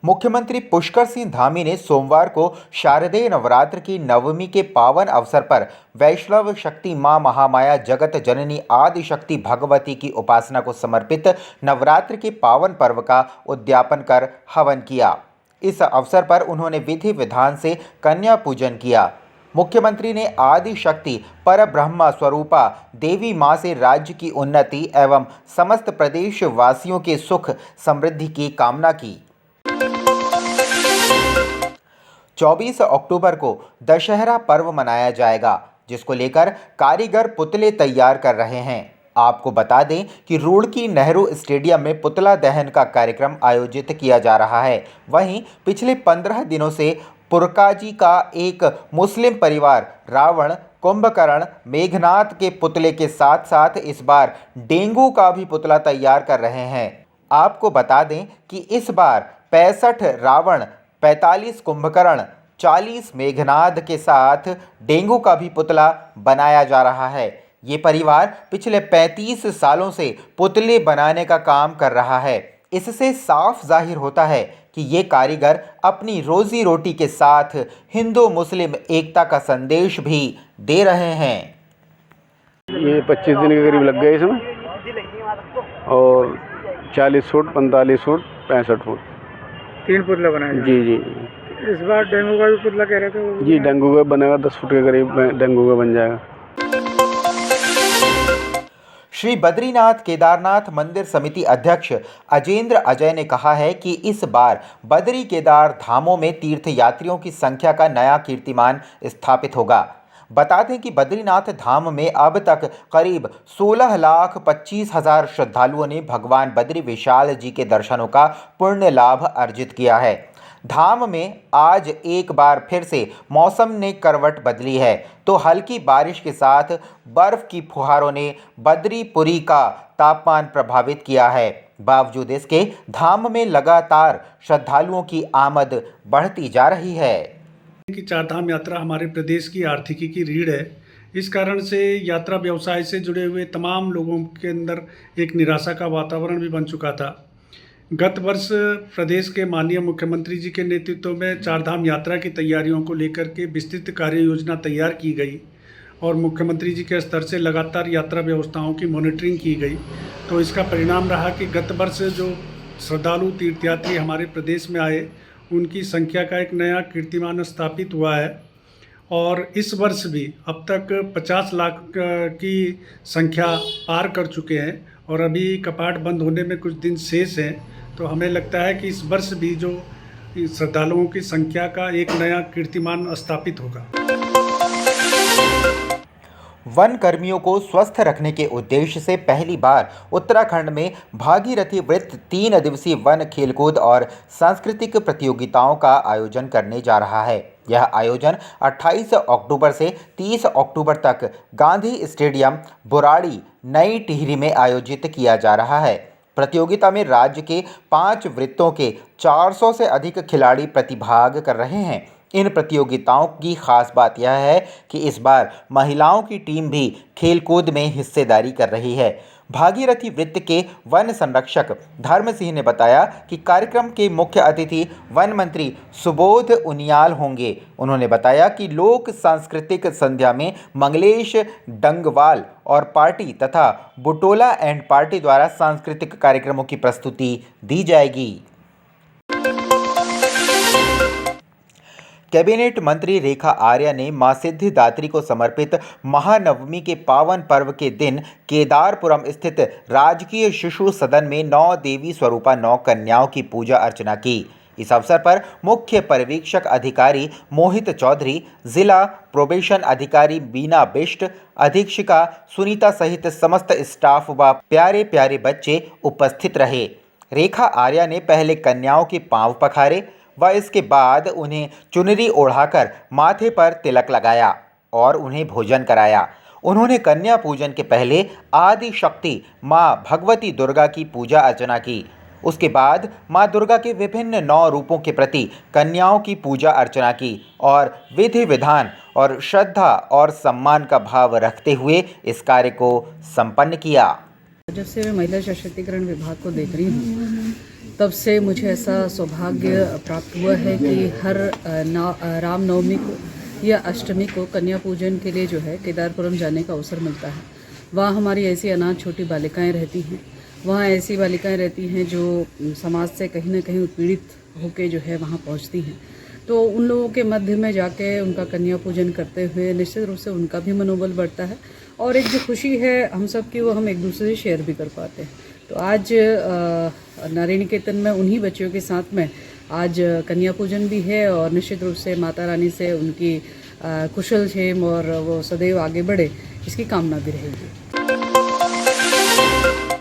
मुख्यमंत्री पुष्कर सिंह धामी ने सोमवार को शारदीय नवरात्र की नवमी के पावन अवसर पर वैष्णव शक्ति मां महामाया जगत जननी आदि शक्ति भगवती की उपासना को समर्पित नवरात्र के पावन पर्व का उद्यापन कर हवन किया। इस अवसर पर उन्होंने विधि विधान से कन्या पूजन किया। मुख्यमंत्री ने आदि शक्ति परब्रह्म स्वरूपा देवी मां से राज्य की उन्नति एवं समस्त प्रदेश वासियों के सुख समृद्धि की कामना की। 24 अक्टूबर को दशहरा पर्व मनाया जाएगा, जिसको लेकर कारीगर पुतले तैयार कर रहे हैं। आपको बता दें कि रुड़की नेहरू स्टेडियम में पुतला दहन का कार्यक्रम आयोजित किया जा रहा है। वहीं पिछले 15 दिनों से पुरकाजी का एक मुस्लिम परिवार रावण, कुंभकर्ण, मेघनाथ के पुतले के साथ साथ इस बार डेंगू का भी पुतला तैयार कर रहे हैं। आपको बता दें कि इस बार 65 रावण, 45 कुंभकर्ण, 40 मेघनाद के साथ डेंगू का भी पुतला बनाया जा रहा है। ये परिवार पिछले 35 सालों से पुतले बनाने का काम कर रहा है। इससे साफ जाहिर होता है कि ये कारीगर अपनी रोजी रोटी के साथ हिंदू मुस्लिम एकता का संदेश भी दे रहे हैं। ये 25 दिन के करीब लग गए इसमें और 40 फुट, 45 फुट, 65 फुट 3 पुतला बनाए जी जी। इस बार डेंगू का भी पुतला कह रहे थे वो जी डेंगू का बनेगा, 10 फुट के करीब डेंगू का बन जाएगा। श्री बद्रीनाथ केदारनाथ मंदिर समिति अध्यक्ष अजेंद्र अजय ने कहा है कि इस बार बद्री केदार धामों में तीर्थयात्रियों की संख्या का नया कीर्तिमान स्थापित होगा। बता दें कि बद्रीनाथ धाम में अब तक करीब 16,25,000 श्रद्धालुओं ने भगवान बद्री विशाल जी के दर्शनों का पुण्य लाभ अर्जित किया है। धाम में आज एक बार फिर से मौसम ने करवट बदली है, तो हल्की बारिश के साथ बर्फ की फुहारों ने बद्रीपुरी का तापमान प्रभावित किया है। बावजूद इसके धाम में लगातार श्रद्धालुओं की आमद बढ़ती जा रही है। कि चारधाम यात्रा हमारे प्रदेश की आर्थिकी की रीढ़ है। इस कारण से यात्रा व्यवसाय से जुड़े हुए तमाम लोगों के अंदर एक निराशा का वातावरण भी बन चुका था। गत वर्ष प्रदेश के माननीय मुख्यमंत्री जी के नेतृत्व में चारधाम यात्रा की तैयारियों को लेकर के विस्तृत कार्य योजना तैयार की गई और मुख्यमंत्री जी के स्तर से लगातार यात्रा व्यवस्थाओं की मॉनिटरिंग की गई। तो इसका परिणाम रहा कि गत वर्ष जो श्रद्धालु तीर्थयात्री हमारे प्रदेश में आए, उनकी संख्या का एक नया कीर्तिमान स्थापित हुआ है और इस वर्ष भी अब तक 50 लाख की संख्या पार कर चुके हैं और अभी कपाट बंद होने में कुछ दिन शेष हैं। तो हमें लगता है कि इस वर्ष भी जो श्रद्धालुओं की संख्या का एक नया कीर्तिमान स्थापित होगा। वन कर्मियों को स्वस्थ रखने के उद्देश्य से पहली बार उत्तराखंड में भागीरथी वृत्त 3 दिवसीय वन खेलकूद और सांस्कृतिक प्रतियोगिताओं का आयोजन करने जा रहा है। यह आयोजन 28 अक्टूबर से 30 अक्टूबर तक गांधी स्टेडियम, बुराड़ी, नई टिहरी में आयोजित किया जा रहा है। प्रतियोगिता में राज्य के 5 वृत्तों के 400 से अधिक खिलाड़ी प्रतिभाग कर रहे हैं। इन प्रतियोगिताओं की खास बात यह है कि इस बार महिलाओं की टीम भी खेलकूद में हिस्सेदारी कर रही है। भागीरथी वृत्त के वन संरक्षक धर्म सिंह ने बताया कि कार्यक्रम के मुख्य अतिथि वन मंत्री सुबोध उनियाल होंगे। उन्होंने बताया कि लोक सांस्कृतिक संध्या में मंगलेश डंगवाल और पार्टी तथा बुटोला एंड पार्टी द्वारा सांस्कृतिक कार्यक्रमों की प्रस्तुति दी जाएगी। कैबिनेट मंत्री रेखा आर्या ने मां सिद्धिदात्री को समर्पित महानवमी के पावन पर्व के दिन केदारपुरम स्थित राजकीय शिशु सदन में 9 देवी स्वरूपा 9 कन्याओं की पूजा अर्चना की। इस अवसर पर मुख्य पर्यवेक्षक अधिकारी मोहित चौधरी, जिला प्रोबेशन अधिकारी बीना बिष्ट, अधीक्षिका सुनीता सहित समस्त स्टाफ व प्यारे प्यारे बच्चे उपस्थित रहे। रेखा आर्या ने पहले कन्याओं के पांव पखारे व इसके बाद उन्हें चुनरी ओढ़ाकर माथे पर तिलक लगाया और उन्हें भोजन कराया। उन्होंने कन्या पूजन के पहले आदि शक्ति मां भगवती दुर्गा की पूजा अर्चना की। उसके बाद मां दुर्गा के विभिन्न 9 रूपों के प्रति कन्याओं की पूजा अर्चना की और विधि विधान और श्रद्धा और सम्मान का भाव रखते हुए इस कार्य को संपन्न किया। जब से मैं महिला सशक्तिकरण विभाग को देख रही हूँ, तब से मुझे ऐसा सौभाग्य प्राप्त हुआ है कि हर रामनवमी को या अष्टमी को कन्या पूजन के लिए जो है केदारपुरम जाने का अवसर मिलता है। वहाँ हमारी ऐसी अनाथ छोटी बालिकाएं रहती हैं, वहाँ ऐसी बालिकाएं रहती हैं जो समाज से कहीं ना कहीं उत्पीड़ित होकर जो है वहाँ पहुँचती हैं। तो उन लोगों के मध्य में जाके उनका कन्या पूजन करते हुए निश्चित रूप से उनका भी मनोबल बढ़ता है और एक जो खुशी है हम सब की वो हम एक दूसरे से शेयर भी कर पाते हैं। तो आज नारी निकेतन में उन्हीं बच्चियों के साथ में आज कन्या पूजन भी है और निश्चित रूप से माता रानी से उनकी कुशल क्षेम और वो सदैव आगे बढ़े इसकी कामना भी रहेगी।